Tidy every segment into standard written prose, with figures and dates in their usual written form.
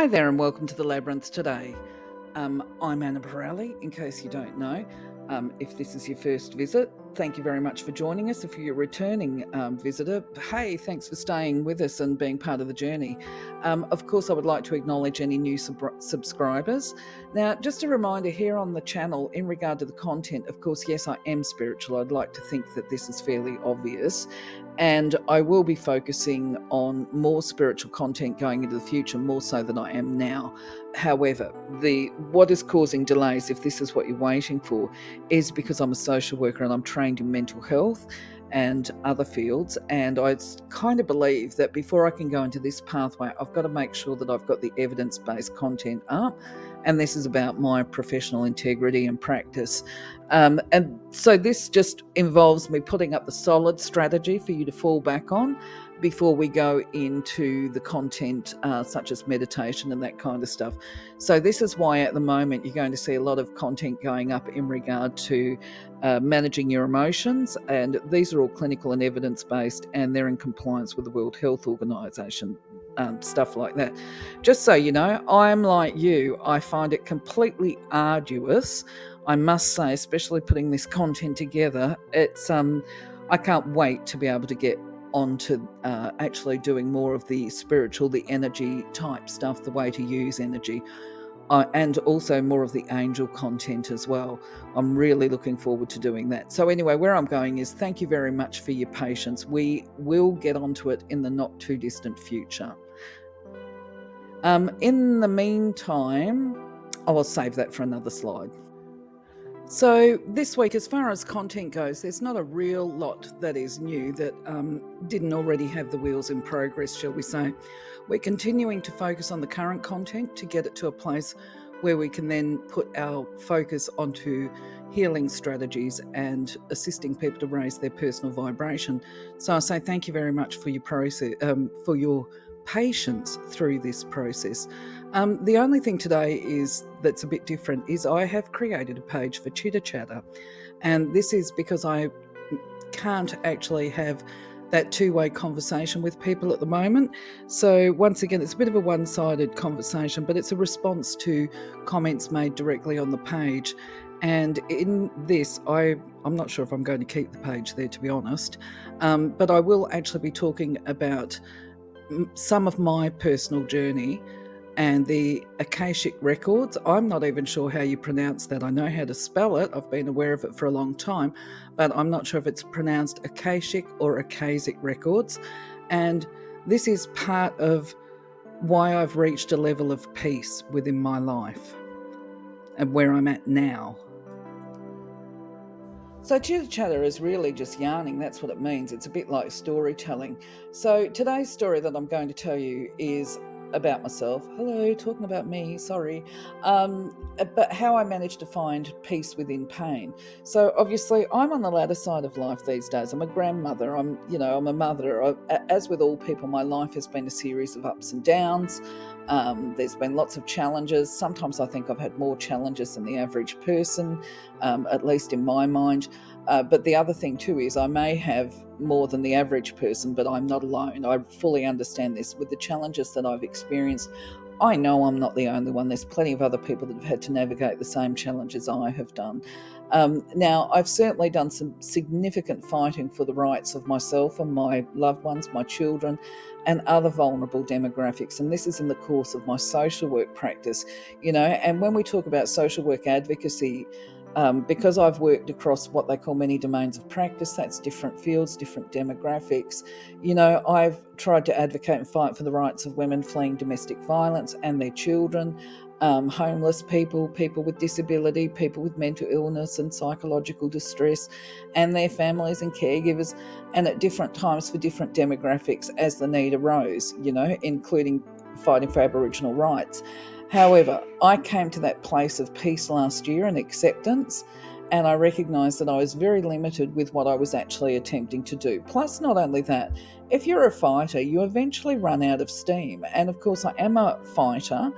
Hi there and welcome to the Labyrinth today. I'm Anah Parreli, in case you don't know. If this is your first visit, thank you very much for joining us. If you're a returning visitor, hey, thanks for staying with us and being part of the journey. Of course, I would like to acknowledge any new subscribers. Now, just a reminder here on the channel in regard to the content, of course, yes, I am spiritual. I'd like to think that this is fairly obvious. And I will be focusing on more spiritual content going into the future, more so than I am now. However, what is causing delays, if this is what you're waiting for, is because I'm a social worker and I'm trained in mental health and other fields. And I kind of believe that before I can go into this pathway, I've got to make sure that I've got the evidence-based content up. And this is about my professional integrity and practice. And so this just involves me putting up the solid strategy for you to fall back on before we go into the content such as meditation and that kind of stuff. So this is why at the moment you're going to see a lot of content going up in regard to managing your emotions, and these are all clinical and evidence-based, and they're in compliance with the World Health Organization, stuff like that. Just so you know, I'm like you, I find it completely arduous, I must say, especially putting this content together. It's I can't wait to be able to get onto actually doing more of the spiritual, the energy type stuff, the way to use energy, and also more of the angel content as well. I'm really looking forward to doing that. So anyway, where I'm going is thank you very much for your patience. We will get onto it in the not too distant future. In the meantime, I will save that for another slide. So this week, as far as content goes, there's not a real lot that is new that didn't already have the wheels in progress, shall we say. We're continuing to focus on the current content to get it to a place where we can then put our focus onto healing strategies and assisting people to raise their personal vibration. So I say thank you very much for your process, for your patience through this process. The only thing today that's a bit different is I have created a page for Chitter Chatter, and this is because I can't actually have that two-way conversation with people at the moment. So once again, it's a bit of a one-sided conversation, but it's a response to comments made directly on the page. And in this, I'm not sure if I'm going to keep the page there, to be honest, but I will actually be talking about some of my personal journey and the Akashic Records. I'm not even sure how you pronounce that. I know how to spell it. I've been aware of it for a long time, but I'm not sure if it's pronounced Akashic or Akashic Records. And this is part of why I've reached a level of peace within my life and where I'm at now. So Chitter Chatter is really just yarning. That's what it means. It's a bit like storytelling. So today's story that I'm going to tell you is about myself. Hello, talking about me, sorry. But how I managed to find peace within pain. So obviously I'm on the latter side of life these days. I'm a grandmother, I'm a mother. As with all people, my life has been a series of ups and downs. There's been lots of challenges. Sometimes I think I've had more challenges than the average person, at least in my mind. But the other thing too is I may have more than the average person, but I'm not alone. I fully understand this. With the challenges that I've experienced, I know I'm not the only one. There's plenty of other people that have had to navigate the same challenges I have done. Now, I've certainly done some significant fighting for the rights of myself and my loved ones, my children, and other vulnerable demographics. And this is in the course of my social work practice, and when we talk about social work advocacy, because I've worked across what they call many domains of practice, that's different fields, different demographics, I've tried to advocate and fight for the rights of women fleeing domestic violence and their children, homeless people, people with disability, people with mental illness and psychological distress, and their families and caregivers, and at different times for different demographics as the need arose, including fighting for Aboriginal rights. However, I came to that place of peace last year and acceptance, and I recognised that I was very limited with what I was actually attempting to do. Plus, not only that, if you're a fighter, you eventually run out of steam. And of course, I am a fighter,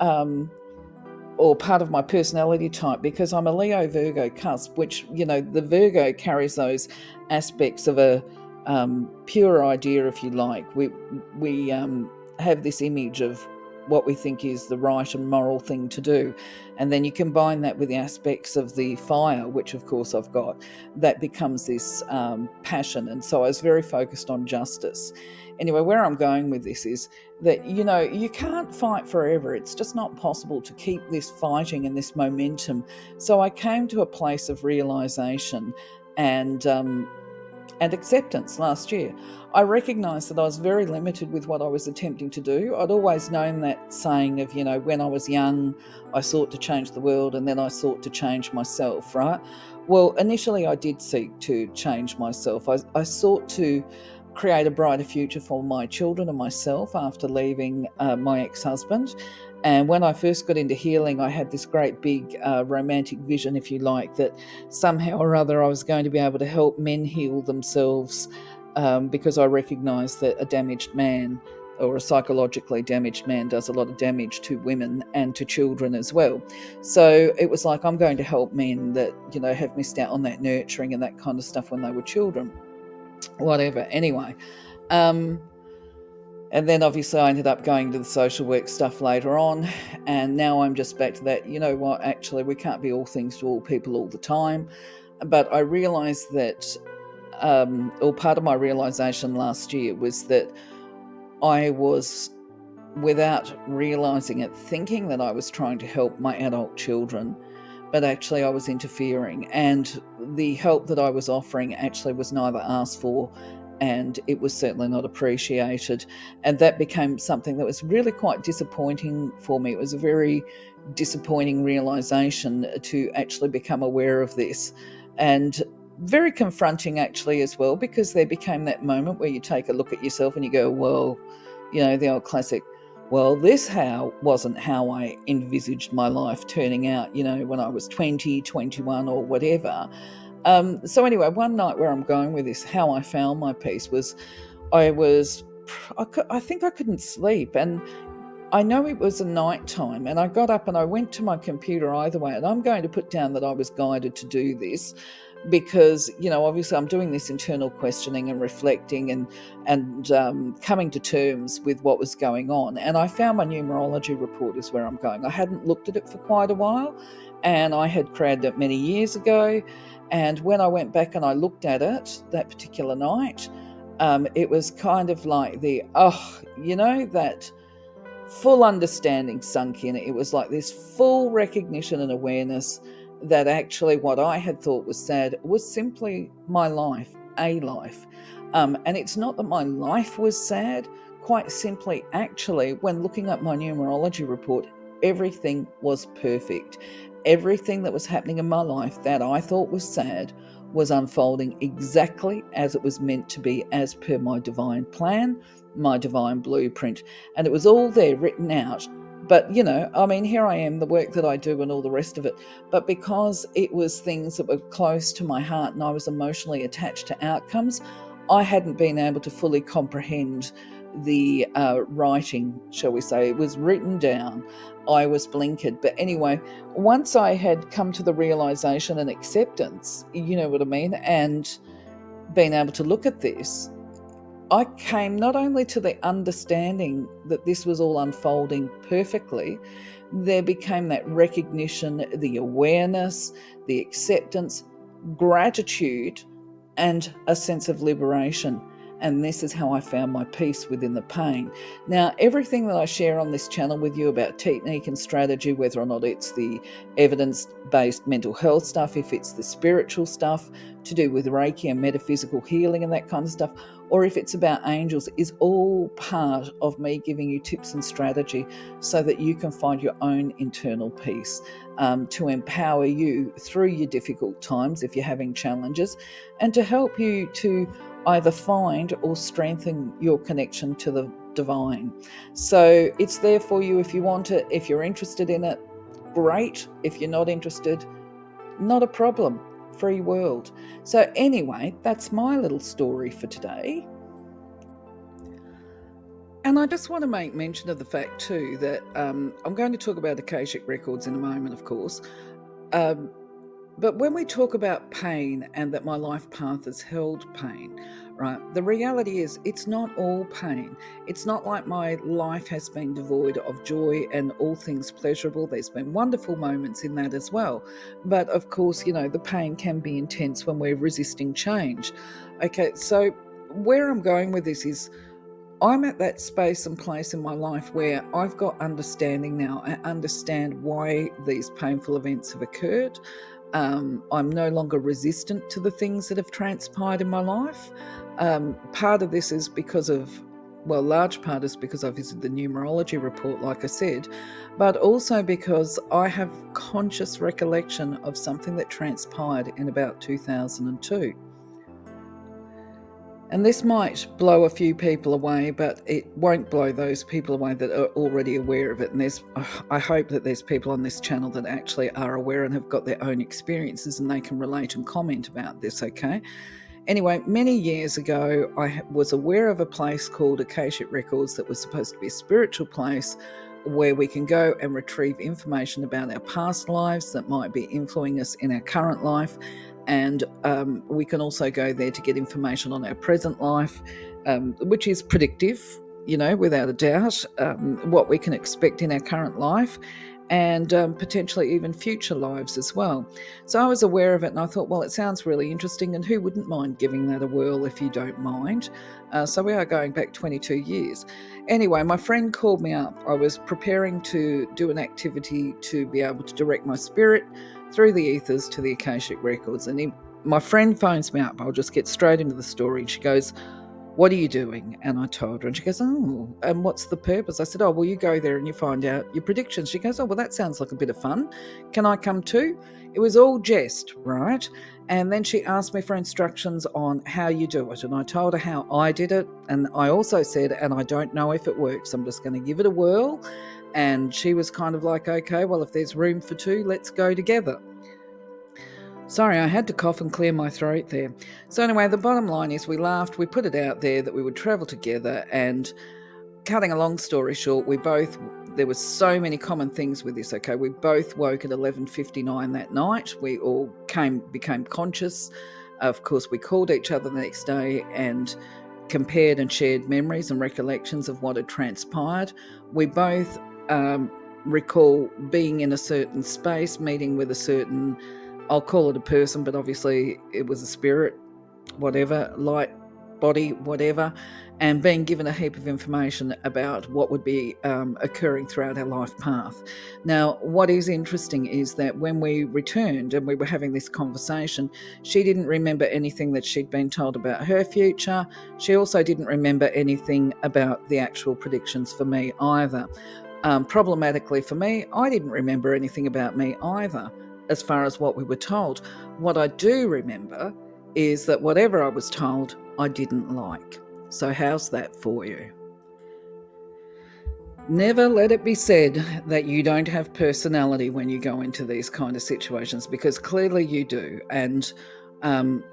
or part of my personality type, because I'm a Leo Virgo cusp, which, the Virgo carries those aspects of a pure idea, if you like. We have this image of what we think is the right and moral thing to do. And then you combine that with the aspects of the fire, which of course I've got, that becomes this passion. And so I was very focused on justice. Anyway, where I'm going with this is that, you can't fight forever. It's just not possible to keep this fighting and this momentum. So I came to a place of realization and acceptance last year. I recognised that I was very limited with what I was attempting to do. I'd always known that saying of, when I was young, I sought to change the world and then I sought to change myself, right? Well, initially I did seek to change myself. I sought to create a brighter future for my children and myself after leaving my ex-husband. And when I first got into healing, I had this great big romantic vision, if you like, that somehow or other I was going to be able to help men heal themselves, because I recognised that a damaged man or a psychologically damaged man does a lot of damage to women and to children as well. So it was like, I'm going to help men that, have missed out on that nurturing and that kind of stuff when they were children. Whatever. Anyway, and then obviously I ended up going to the social work stuff later on, and now I'm just back to that, what, actually we can't be all things to all people all the time. But I realised that, or part of my realisation last year was that I was, without realising it, thinking that I was trying to help my adult children, but actually I was interfering, and the help that I was offering actually was neither asked for and it was certainly not appreciated. And that became something that was really quite disappointing for me. It was a very disappointing realisation to actually become aware of this, and very confronting actually as well, because there became that moment where you take a look at yourself and you go, well, the old classic, well, this wasn't how I envisaged my life turning out, when I was 20, 21 or whatever. So anyway, one night where I'm going with this, how I found my peace was, I think I couldn't sleep, and I know it was a night time, and I got up and I went to my computer either way, and I'm going to put down that I was guided to do this because, obviously I'm doing this internal questioning and reflecting and coming to terms with what was going on. And I found my numerology report is where I'm going. I hadn't looked at it for quite a while, and I had created it many years ago. And when I went back and I looked at it that particular night, it was kind of like that full understanding sunk in. It was like this full recognition and awareness that actually what I had thought was sad was simply my life, a life. And it's not that my life was sad, quite simply, actually, when looking at my numerology report, everything was perfect. Everything that was happening in my life that I thought was sad was unfolding exactly as it was meant to be, as per my divine plan, my divine blueprint. And it was all there written out. But, here I am, the work that I do and all the rest of it. But because it was things that were close to my heart and I was emotionally attached to outcomes, I hadn't been able to fully comprehend the writing, shall we say. It was written down. I was blinkered. But anyway, once I had come to the realization and acceptance, you know what I mean, and being able to look at this, I came not only to the understanding that this was all unfolding perfectly, there became that recognition, the awareness, the acceptance, gratitude, and a sense of liberation. And this is how I found my peace within the pain. Now, everything that I share on this channel with you about technique and strategy, whether or not it's the evidence-based mental health stuff, if it's the spiritual stuff to do with Reiki and metaphysical healing and that kind of stuff, or if it's about angels, is all part of me giving you tips and strategy so that you can find your own internal peace, to empower you through your difficult times if you're having challenges, and to help you to either find or strengthen your connection to the divine. So it's there for you if you want it. If you're interested in it, great. If you're not interested, not a problem. Free world. So anyway, that's my little story for today. And I just want to make mention of the fact too that I'm going to talk about Akashic Records in a moment, of course. But when we talk about pain and that my life path has held pain, right, the reality is it's not all pain. It's not like my life has been devoid of joy and all things pleasurable. There's been wonderful moments in that as well. But of course, the pain can be intense when we're resisting change. Okay, so where I'm going with this is I'm at that space and place in my life where I've got understanding now. I understand why these painful events have occurred. I'm no longer resistant to the things that have transpired in my life. Part of this is because of, well, large part is because I visited the numerology report, like I said, but also because I have conscious recollection of something that transpired in about 2002. And this might blow a few people away, but it won't blow those people away that are already aware of it. And I hope that there's people on this channel that actually are aware and have got their own experiences and they can relate and comment about this, okay? Anyway, many years ago, I was aware of a place called Akashic Records that was supposed to be a spiritual place where we can go and retrieve information about our past lives that might be influencing us in our current life. And we can also go there to get information on our present life, which is predictive, without a doubt, what we can expect in our current life and potentially even future lives as well. So I was aware of it and I thought, well, it sounds really interesting and who wouldn't mind giving that a whirl if you don't mind? So we are going back 22 years. Anyway, my friend called me up. I was preparing to do an activity to be able to direct my spirit through the ethers to the Akashic Records. And my friend phones me up. I'll just get straight into the story. And she goes, "What are you doing?" And I told her, and she goes, "Oh, and what's the purpose?" I said, "Oh, well, you go there and you find out your predictions." She goes, "Oh, well, that sounds like a bit of fun. Can I come too?" It was all jest, right? And then she asked me for instructions on how you do it. And I told her how I did it. And I also said, and I don't know if it works. I'm just going to give it a whirl. And she was kind of like, okay, well, if there's room for two, let's go together. Sorry, I had to cough and clear my throat there. So anyway, the bottom line is we laughed, we put it out there that we would travel together, and cutting a long story short, there were so many common things with this, okay? We both woke at 11:59 that night. We all became conscious. Of course, we called each other the next day and compared and shared memories and recollections of what had transpired. We both recall being in a certain space, meeting with a certain, I'll call it a person, but obviously it was a spirit, whatever, light, body, whatever, and being given a heap of information about what would be occurring throughout our life path. Now, what is interesting is that when we returned and we were having this conversation, she didn't remember anything that she'd been told about her future. She also didn't remember anything about the actual predictions for me either. Problematically for me, I didn't remember anything about me either, as far as what we were told. What I do remember is that whatever I was told, I didn't like. So how's that for you? Never let it be said that you don't have personality when you go into these kind of situations, because clearly you do. And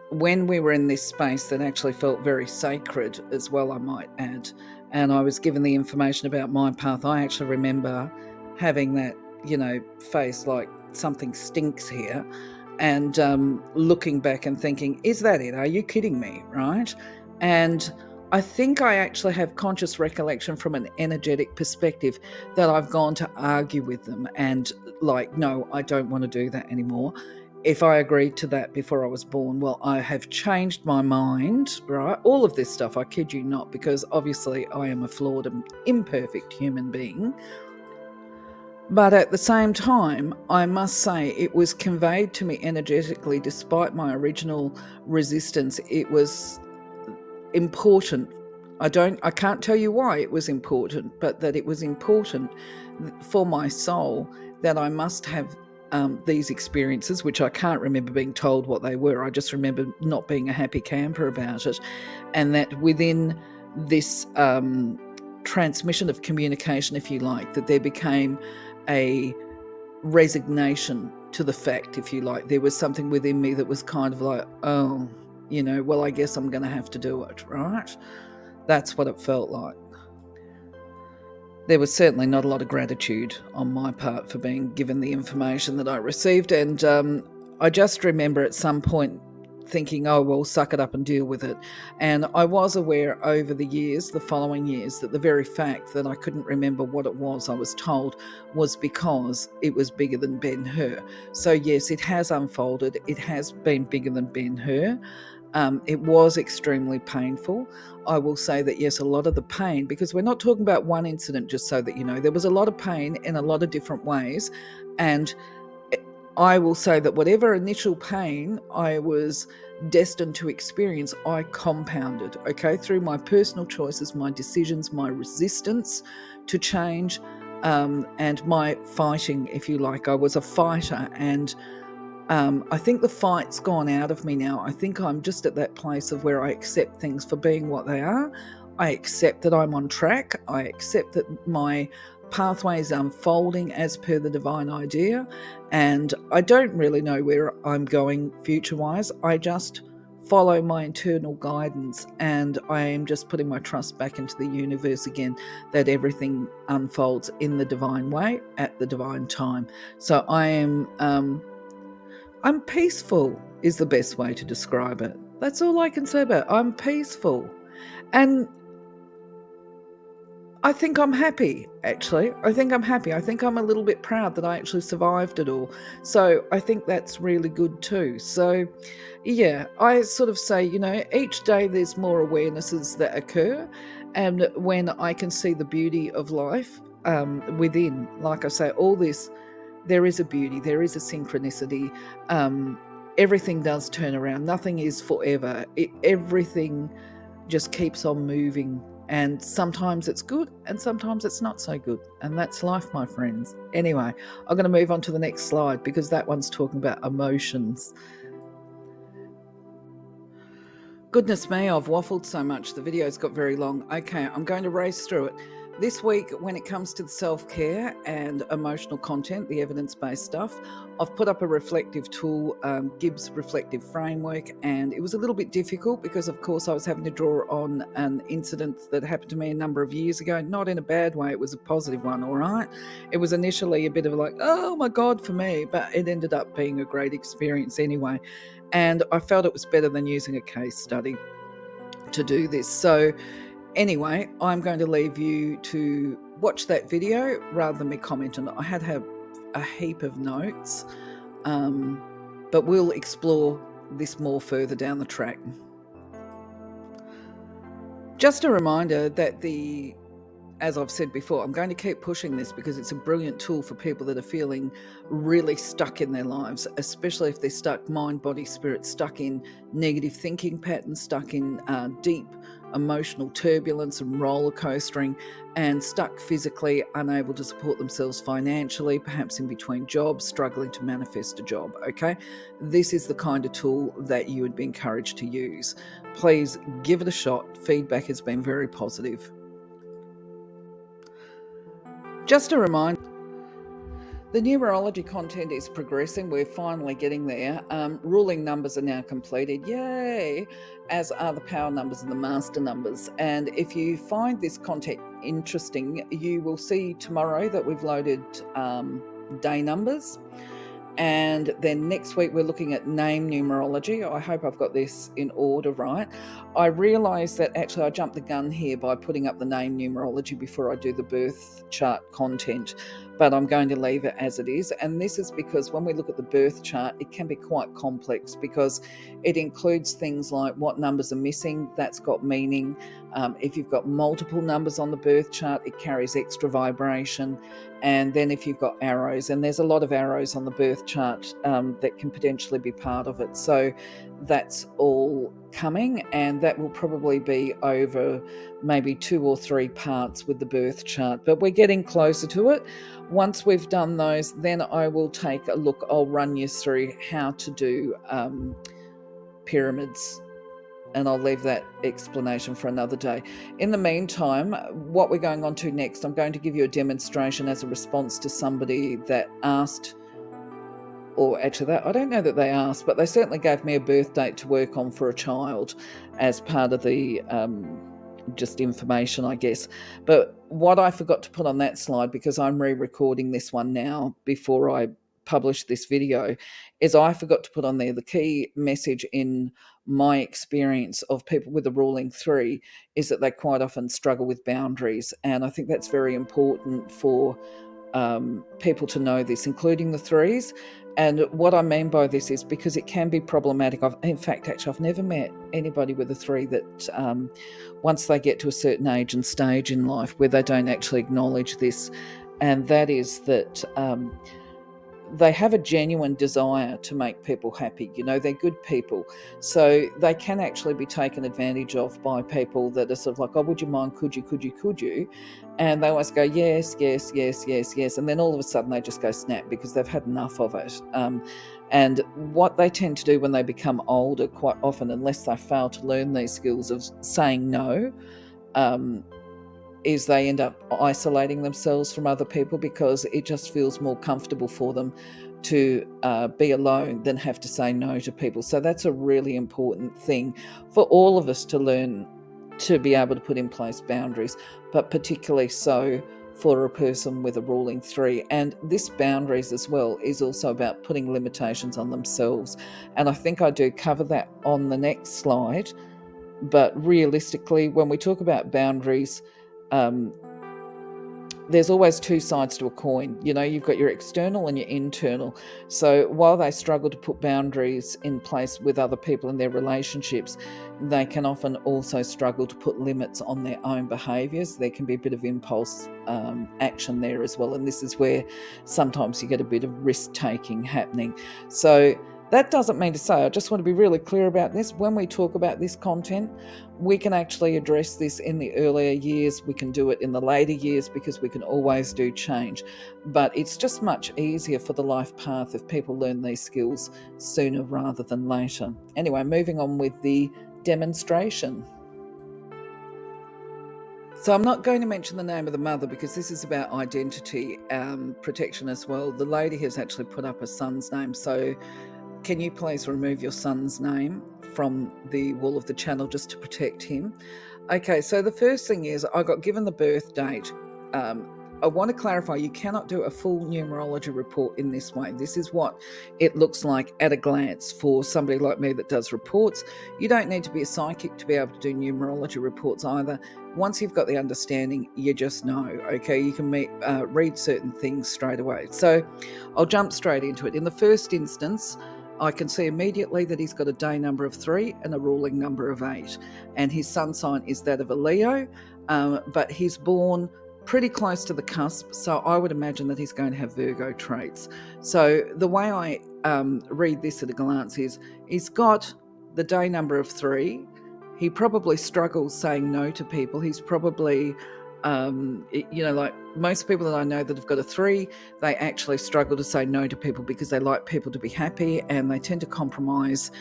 when we were in this space that actually felt very sacred as well, I might add, and I was given the information about my path, I actually remember having that, face like something stinks here, and looking back and thinking, is that it? Are you kidding me? Right? And I think I actually have conscious recollection from an energetic perspective that I've gone to argue with them and like, no, I don't want to do that anymore. If I agreed to that before I was born, well, I have changed my mind, right? All of this stuff, I kid you not, because obviously I am a flawed and imperfect human being. But at the same time, I must say it was conveyed to me energetically, despite my original resistance. It was important. I can't tell you why it was important, but that it was important for my soul that I must have these experiences, which I can't remember being told what they were. I just remember not being a happy camper about it. And that within this transmission of communication, if you like, that there became a resignation to the fact, if you like. There was something within me that was kind of like, oh, well, I guess I'm going to have to do it, right? That's what it felt like. There was certainly not a lot of gratitude on my part for being given the information that I received, and I just remember at some point thinking, oh, well, suck it up and deal with it. And I was aware over the years, the following years, that the very fact that I couldn't remember what it was I was told was because it was bigger than Ben Hur. So, yes, it has unfolded. It has been bigger than Ben Hur. It was extremely painful. I will say that, yes, a lot of the pain, because we're not talking about one incident, just so that you know, there was a lot of pain in a lot of different ways. And I will say that whatever initial pain I was destined to experience, I compounded, okay, through my personal choices, my decisions, my resistance to change, and my fighting, if you like. I was a fighter, and I think the fight's gone out of me now. I think I'm just at that place of where I accept things for being what they are. I accept that I'm on track. I accept that my pathway is unfolding as per the divine idea. And I don't really know where I'm going future-wise. I just follow my internal guidance, and I am just putting my trust back into the universe again, that everything unfolds in the divine way at the divine time. So I'm peaceful is the best way to describe it. That's all I can say about it. I'm peaceful. And I think I'm happy, actually. I think I'm happy. I think I'm a little bit proud that I actually survived it all. So I think that's really good too. So, yeah, I sort of say, each day there's more awarenesses that occur. And when I can see the beauty of life within, like I say, all this, there is a beauty, there is a synchronicity. Everything does turn around. Nothing is forever. Everything just keeps on moving. And sometimes it's good and sometimes it's not so good. And that's life, my friends. Anyway, I'm going to move on to the next slide because that one's talking about emotions. Goodness me, I've waffled so much. The video's got very long. Okay, I'm going to race through it. This week, when it comes to the self-care and emotional content, the evidence-based stuff, I've put up a reflective tool, Gibbs Reflective Framework, and it was a little bit difficult because, of course, I was having to draw on an incident that happened to me a number of years ago. Not in a bad way, it was a positive one, all right? It was initially a bit of like, oh my God, for me, but it ended up being a great experience anyway. And I felt it was better than using a case study to do this. So anyway, I'm going to leave you to watch that video rather than me comment on it. I had a heap of notes, but we'll explore this more further down the track. Just a reminder that as I've said before, I'm going to keep pushing this because it's a brilliant tool for people that are feeling really stuck in their lives, especially if they're stuck mind, body, spirit, stuck in negative thinking patterns, stuck in deep emotional turbulence and roller coastering, and stuck physically, unable to support themselves financially, perhaps in between jobs, struggling to manifest a job, okay? This is the kind of tool that you would be encouraged to use. Please give it a shot. Feedback has been very positive. Just a reminder, the numerology content is progressing. We're finally getting there. Ruling numbers are now completed. Yay! As are the power numbers and the master numbers. And if you find this content interesting, you will see tomorrow that we've loaded day numbers. And then next week we're looking at name numerology. I hope I've got this in order right. I realise that actually I jumped the gun here by putting up the name numerology before I do the birth chart content, but I'm going to leave it as it is. And this is because when we look at the birth chart, it can be quite complex because it includes things like what numbers are missing. That's got meaning. If you've got multiple numbers on the birth chart, it carries extra vibration. And then if you've got arrows, and there's a lot of arrows on the birth chart that can potentially be part of it. So that's all coming, and that will probably be over maybe 2 or 3 parts with the birth chart. But we're getting closer to it. Once we've done those, then I will take a look. I'll run you through how to do pyramids, and I'll leave that explanation for another day. In the meantime, what we're going on to next, I'm going to give you a demonstration as a response to somebody that asked, or actually, I don't know that they asked, but they certainly gave me a birth date to work on for a child as part of the just information, I guess. But what I forgot to put on that slide, because I'm re-recording this one now before I published this video is I forgot to put on there the key message in my experience of people with a ruling 3 is that they quite often struggle with boundaries. And I think that's very important for people to know this, including the 3s. And what I mean by this is because it can be problematic. In fact, I've never met anybody with a 3 that once they get to a certain age and stage in life where they don't actually acknowledge this, and that is that they have a genuine desire to make people happy. They're good people. So they can actually be taken advantage of by people that are sort of like, oh, would you mind? Could you? And they always go, yes, yes, yes, yes, yes. And then all of a sudden they just go snap because they've had enough of it. And what they tend to do when they become older, quite often, unless they fail to learn these skills of saying no, is they end up isolating themselves from other people because it just feels more comfortable for them to be alone than have to say no to people. So that's a really important thing for all of us to learn, to be able to put in place boundaries, but particularly so for a person with a ruling 3. And this boundaries as well is also about putting limitations on themselves. And I think I do cover that on the next slide. But realistically, when we talk about boundaries, there's always two sides to a coin. You've got your external and your internal. So while they struggle to put boundaries in place with other people in their relationships, they can often also struggle to put limits on their own behaviours. There can be a bit of impulse action there as well. And this is where sometimes you get a bit of risk-taking happening. So that doesn't mean to say, I just want to be really clear about this, when we talk about this content, we can actually address this in the earlier years. We can do it in the later years because we can always do change. But it's just much easier for the life path if people learn these skills sooner rather than later. Anyway, moving on with the demonstration. So I'm not going to mention the name of the mother because this is about identity protection as well. The lady has actually put up her son's name. So can you please remove your son's name from the wall of the channel just to protect him? Okay, so the first thing is I got given the birth date. I want to clarify, you cannot do a full numerology report in this way. This is what it looks like at a glance for somebody like me that does reports. You don't need to be a psychic to be able to do numerology reports either. Once you've got the understanding, you just know, okay? You can read certain things straight away. So I'll jump straight into it. In the first instance, I can see immediately that he's got a day number of 3 and a ruling number of 8. And his sun sign is that of a Leo, but he's born pretty close to the cusp. So I would imagine that he's going to have Virgo traits. So the way I read this at a glance is he's got the day number of 3. He probably struggles saying no to people. He's probably like most people that I know that have got a 3, they actually struggle to say no to people because they like people to be happy, and they tend to compromise.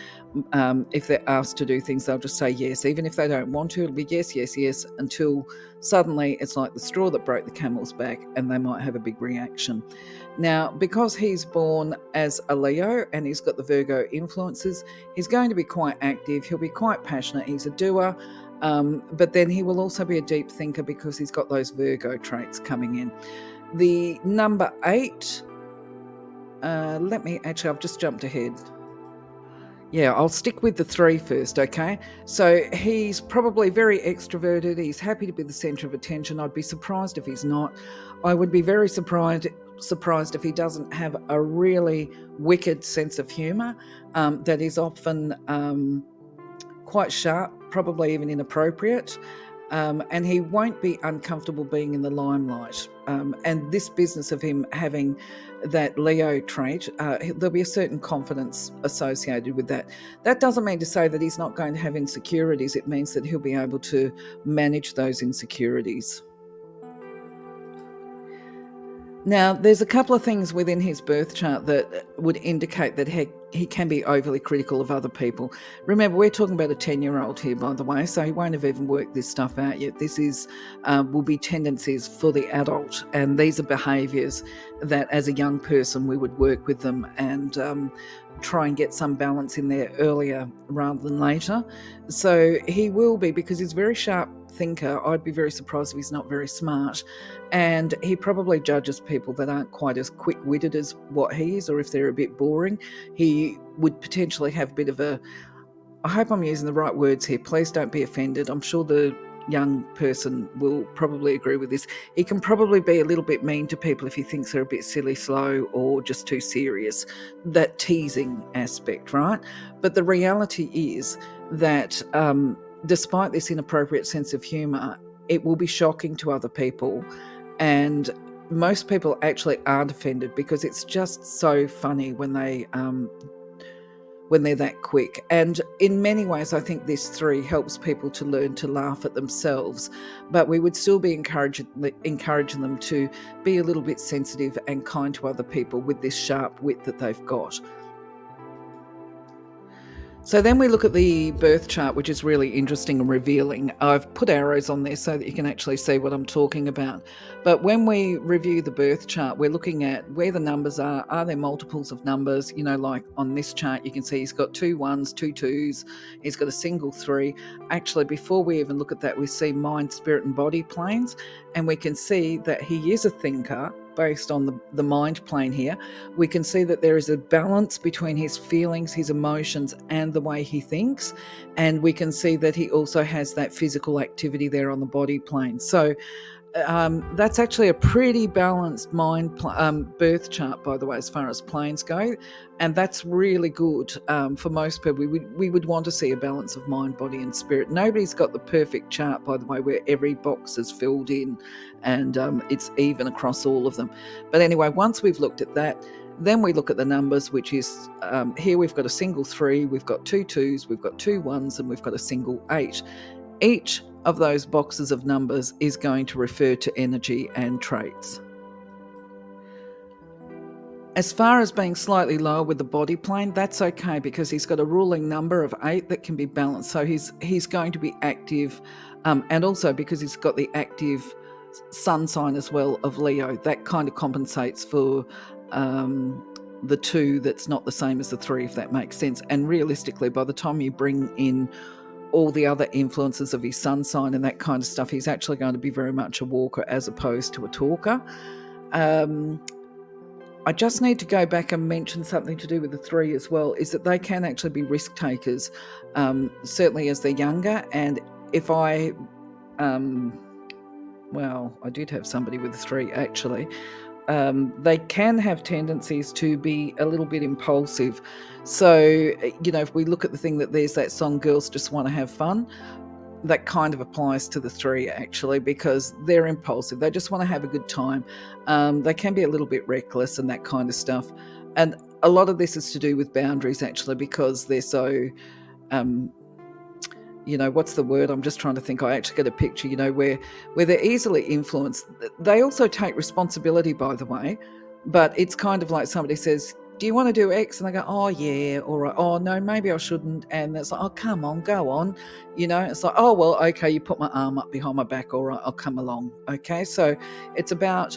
If they're asked to do things, they'll just say yes, even if they don't want to. It'll be yes, yes, yes, until suddenly it's like the straw that broke the camel's back, and they might have a big reaction. Now, because he's born as a Leo and he's got the Virgo influences, he's going to be quite active. He'll be quite passionate. He's a doer. But then he will also be a deep thinker because he's got those Virgo traits coming in. The number 8, I've just jumped ahead. Yeah, I'll stick with the 3 first, okay? So he's probably very extroverted. He's happy to be the centre of attention. I'd be surprised if he's not. I would be very surprised if he doesn't have a really wicked sense of humour that is often quite sharp, probably even inappropriate. And he won't be uncomfortable being in the limelight. And this business of him having that Leo trait, there'll be a certain confidence associated with that. That doesn't mean to say that he's not going to have insecurities. It means that he'll be able to manage those insecurities. Now, there's a couple of things within his birth chart that would indicate that he can be overly critical of other people. Remember, we're talking about a 10-year-old here, by the way, so he won't have even worked this stuff out yet. This will be tendencies for the adult, and these are behaviours that as a young person we would work with them and try and get some balance in there earlier rather than later. So he will be, because he's very sharp thinker. I'd be very surprised if he's not very smart. And he probably judges people that aren't quite as quick-witted as what he is, or if they're a bit boring. He would potentially have a bit of a, I hope I'm using the right words here. Please don't be offended. I'm sure the young person will probably agree with this. He can probably be a little bit mean to people if he thinks they're a bit silly, slow, or just too serious. That teasing aspect, right? But the reality is that despite this inappropriate sense of humour, it will be shocking to other people. And most people actually aren't offended because it's just so funny when they're that quick. And in many ways, I think this 3 helps people to learn to laugh at themselves, but we would still be encouraging them to be a little bit sensitive and kind to other people with this sharp wit that they've got. So then we look at the birth chart, which is really interesting and revealing. I've put arrows on there so that you can actually see what I'm talking about. But when we review the birth chart, we're looking at where the numbers are. Are there multiples of numbers? You know, like on this chart, you can see he's got 2 1s, 2 2s. He's got a single 3. Actually, before we even look at that, we see mind, spirit, and body planes. And we can see that he is a thinker based on the mind plane here. We can see that there is a balance between his feelings, his emotions, and the way he thinks. And we can see that he also has that physical activity there on the body plane. So that's actually a pretty balanced birth chart, by the way, as far as planes go. And that's really good for most people. We would want to see a balance of mind, body, and spirit. Nobody's got the perfect chart, by the way, where every box is filled in and it's even across all of them. But anyway, once we've looked at that, then we look at the numbers, which is here we've got a single 3, we've got 2 2s, we've got 2 1s, and we've got a single 8. Each of those boxes of numbers is going to refer to energy and traits. As far as being slightly lower with the body plane, that's okay because he's got a ruling number of 8 that can be balanced. So he's going to be active, and also because he's got the active sun sign as well of Leo, that kind of compensates for the 2 that's not the same as the 3, if that makes sense. And realistically, by the time you bring in all the other influences of his sun sign and that kind of stuff, he's actually going to be very much a walker as opposed to a talker. I just need to go back and mention something to do with the 3 as well, is that they can actually be risk takers, certainly as they're younger. And if I did have somebody with a 3 actually. They can have tendencies to be a little bit impulsive. So, if we look at the thing that there's that song, Girls Just Want to Have Fun, that kind of applies to the 3 actually, because they're impulsive. They just want to have a good time. They can be a little bit reckless and that kind of stuff. And a lot of this is to do with boundaries actually, because they're so... what's the word? I'm just trying to think. I actually get a picture, where they're easily influenced. They also take responsibility, by the way, but it's kind of like somebody says, do you want to do X? And they go, oh, yeah, all right. Oh, no, maybe I shouldn't. And it's like, oh, come on, go on. It's like, oh, well, okay, you put my arm up behind my back. All right, I'll come along. Okay, so it's about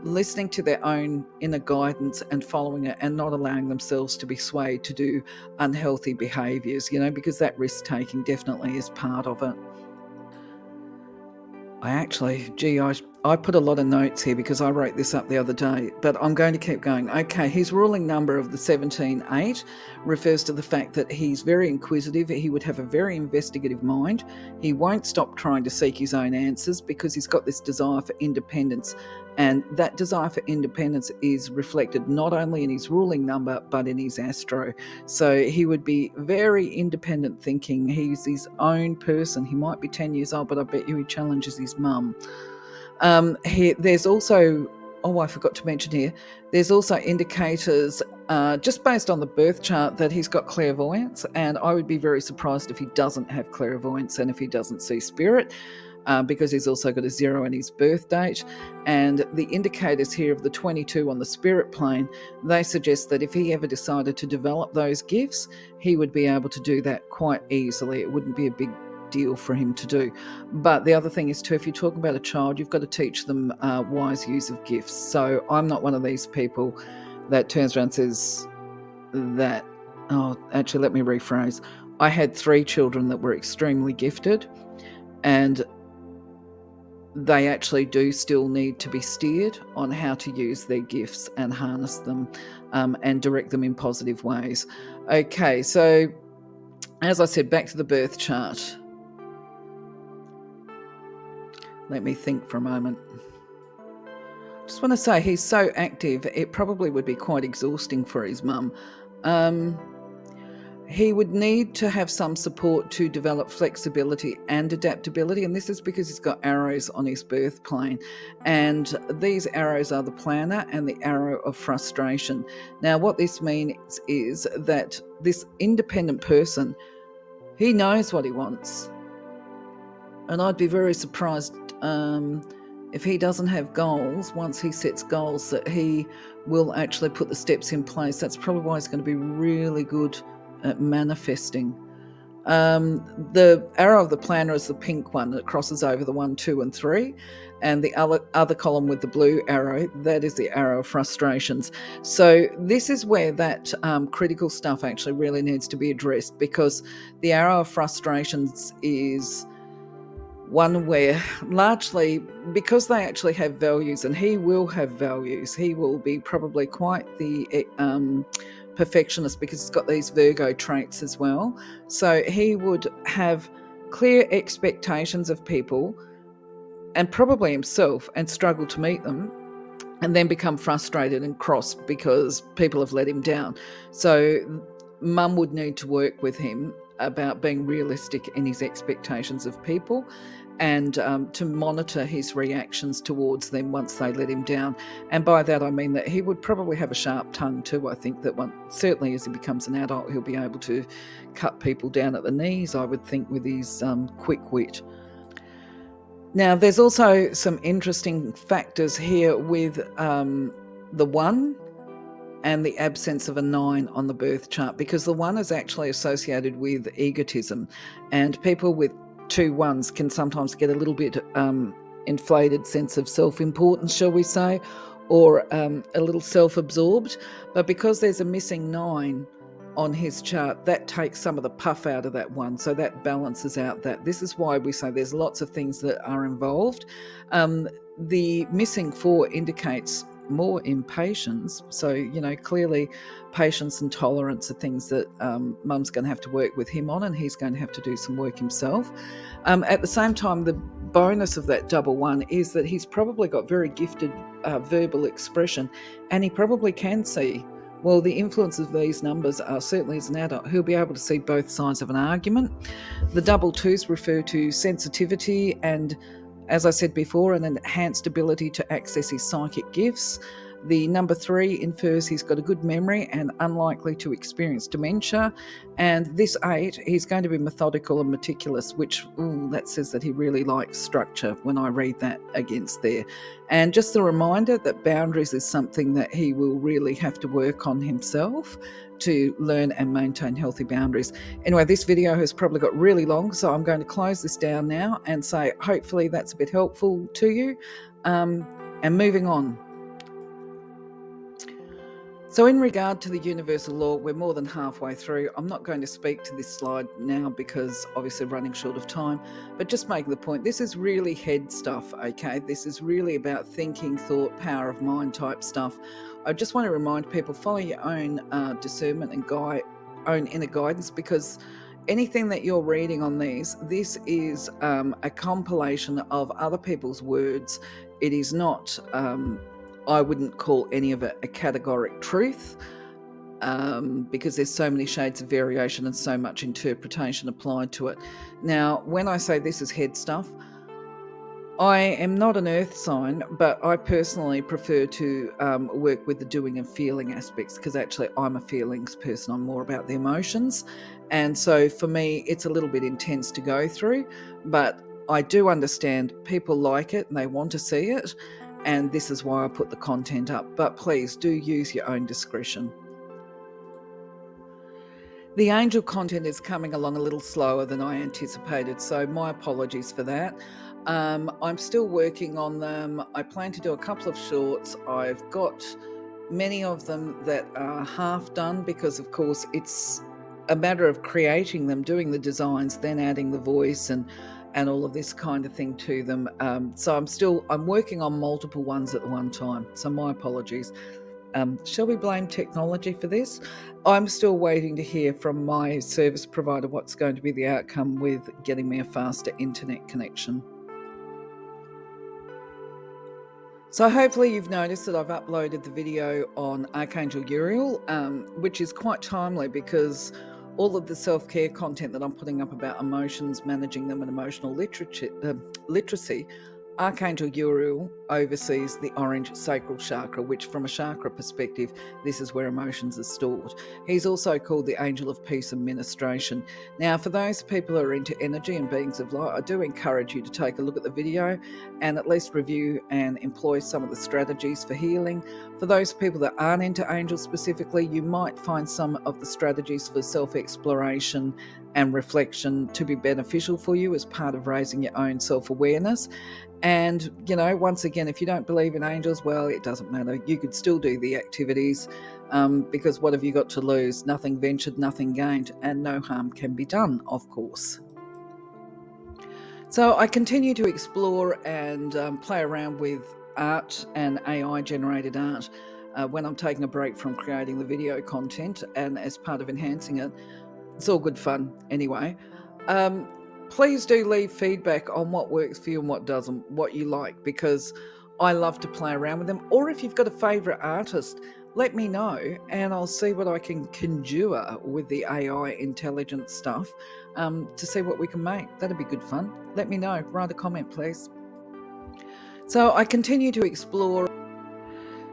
listening to their own inner guidance and following it and not allowing themselves to be swayed to do unhealthy behaviours, because that risk-taking definitely is part of it. I put a lot of notes here because I wrote this up the other day, but I'm going to keep going. Okay, his ruling number of the 17-8 refers to the fact that he's very inquisitive. He would have a very investigative mind. He won't stop trying to seek his own answers because he's got this desire for independence. And that desire for independence is reflected not only in his ruling number, but in his astro. So he would be very independent thinking. He's his own person. He might be 10 years old, but I bet you he challenges his mum. There's also, I forgot to mention here, there's also indicators just based on the birth chart that he's got clairvoyance, and I would be very surprised if he doesn't have clairvoyance and if he doesn't see spirit. Because he's also got a 0 in his birth date. And the indicators here of the 22 on the spirit plane, they suggest that if he ever decided to develop those gifts, he would be able to do that quite easily. It wouldn't be a big deal for him to do. But the other thing is too, if you're talking about a child, you've got to teach them wise use of gifts. So I'm not one of these people that turns around and says that, actually, let me rephrase. I had 3 children that were extremely gifted, and they actually do still need to be steered on how to use their gifts and harness them, and direct them in positive ways. Okay, so as I said, back to the birth chart. Let me think for a moment. Just want to say he's so active, it probably would be quite exhausting for his mum. He would need to have some support to develop flexibility and adaptability, and this is because he's got arrows on his birth plane, and these arrows are the planner and the arrow of frustration. Now, what this means is that this independent person, he knows what he wants, and I'd be very surprised if he doesn't have goals. Once he sets goals, that he will actually put the steps in place. That's probably why he's going to be really good at manifesting. The arrow of the planner is the pink one that crosses over the 1, 2, and 3, and the other column with the blue arrow, that is the arrow of frustrations. So this is where that critical stuff actually really needs to be addressed, because the arrow of frustrations is one where, largely because they actually have values, and he will have values, he will be probably quite the perfectionist, because he's got these Virgo traits as well. So he would have clear expectations of people and probably himself, and struggle to meet them, and then become frustrated and cross because people have let him down. So mum would need to work with him about being realistic in his expectations of people, and to monitor his reactions towards them once they let him down. And by that I mean that he would probably have a sharp tongue too. I think that certainly as he becomes an adult, he'll be able to cut people down at the knees, I would think, with his quick wit. Now, there's also some interesting factors here with the 1 and the absence of a 9 on the birth chart, because the 1 is actually associated with egotism, and people with 2 1s can sometimes get a little bit inflated sense of self-importance, shall we say, or a little self-absorbed. But because there's a missing 9 on his chart, that takes some of the puff out of that 1, so that balances out that. This is why we say there's lots of things that are involved. The missing 4 indicates more impatience, so clearly patience and tolerance are things that mum's going to have to work with him on, and he's going to have to do some work himself. At the same time, the bonus of that double 1 is that he's probably got very gifted verbal expression, and he probably can see, well, the influence of these numbers are, certainly as an adult, he'll be able to see both sides of an argument. The double 2s refer to sensitivity and, as I said before, an enhanced ability to access his psychic gifts. The number 3 infers he's got a good memory and unlikely to experience dementia. And this 8, he's going to be methodical and meticulous, which that says that he really likes structure when I read that against there. And just a reminder that boundaries is something that he will really have to work on himself to learn and maintain healthy boundaries. Anyway, this video has probably got really long, so I'm going to close this down now and say hopefully that's a bit helpful to you. And moving on. So in regard to the universal law, we're more than halfway through. I'm not going to speak to this slide now because obviously running short of time, but just making the point, this is really head stuff, okay? This is really about thinking, thought, power of mind type stuff. I just want to remind people, follow your own discernment and own inner guidance, because anything that you're reading on this is a compilation of other people's words. It is not... I wouldn't call any of it a categoric truth, because there's so many shades of variation and so much interpretation applied to it. Now, when I say this is head stuff, I am not an earth sign, but I personally prefer to work with the doing and feeling aspects, because actually I'm a feelings person. I'm more about the emotions. And so for me, it's a little bit intense to go through, but I do understand people like it and they want to see it. And this is why I put the content up. But please do use your own discretion. The angel content is coming along a little slower than I anticipated, so my apologies for that. I'm still working on them. I plan to do a couple of shorts. I've got many of them that are half done, because of course it's a matter of creating them, doing the designs, then adding the voice and and all of this kind of thing to them. So I'm working on multiple ones at the one time. So my apologies. Shall we blame technology for this? I'm still waiting to hear from my service provider what's going to be the outcome with getting me a faster internet connection. So hopefully you've noticed that I've uploaded the video on Archangel Uriel, which is quite timely because all of the self-care content that I'm putting up about emotions, managing them, and emotional literacy, Archangel Uriel oversees the orange sacral chakra, which from a chakra perspective, this is where emotions are stored. He's also called the Angel of Peace and Ministration. Now, for those people who are into energy and beings of light, I do encourage you to take a look at the video and at least review and employ some of the strategies for healing. For those people that aren't into angels specifically, you might find some of the strategies for self-exploration and reflection to be beneficial for you as part of raising your own self-awareness. And, once again, if you don't believe in angels, well, it doesn't matter. You could still do the activities because what have you got to lose? Nothing ventured, nothing gained, and no harm can be done, of course. So I continue to explore and play around with art and AI-generated art when I'm taking a break from creating the video content, and as part of enhancing it. It's all good fun anyway. Please do leave feedback on what works for you and what doesn't, what you like, because I love to play around with them. Or if you've got a favourite artist, let me know and I'll see what I can conjure with the AI intelligent stuff to see what we can make. That'd be good fun. Let me know. Write a comment, please. So I continue to explore.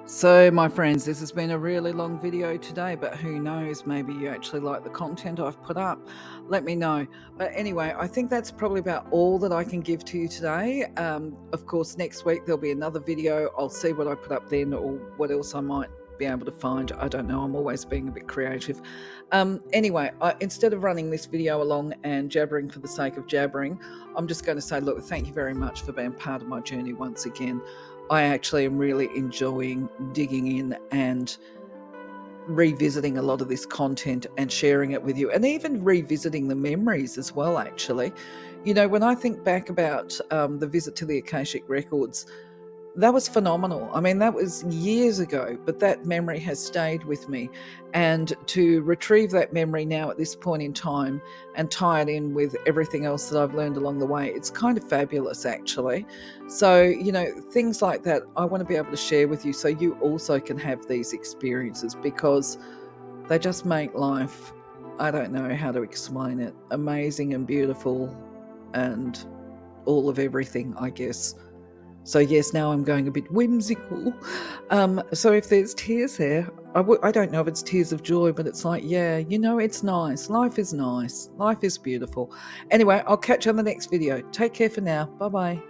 So my friends, this has been a really long video today, but who knows, maybe you actually like the content I've put up. Let me know. But anyway, I think that's probably about all that I can give to you today. Of course, next week there'll be another video. I'll see what I put up then or what else I might be able to find. I don't know. I'm always being a bit creative. Anyway, instead of running this video along and jabbering for the sake of jabbering, I'm just going to say, look, thank you very much for being part of my journey once again. I actually am really enjoying digging in and revisiting a lot of this content and sharing it with you, and even revisiting the memories as well, actually. When I think back about the visit to the Akashic Records, that was phenomenal. I mean, that was years ago, but that memory has stayed with me. And to retrieve that memory now at this point in time and tie it in with everything else that I've learned along the way, it's kind of fabulous, actually. So, things like that, I want to be able to share with you so you also can have these experiences, because they just make life, I don't know how to explain it, amazing and beautiful and all of everything, I guess. So yes, now I'm going a bit whimsical. So if there's tears there, I don't know if it's tears of joy, but it's like, yeah, it's nice. Life is nice. Life is beautiful. Anyway, I'll catch you on the next video. Take care for now. Bye-bye.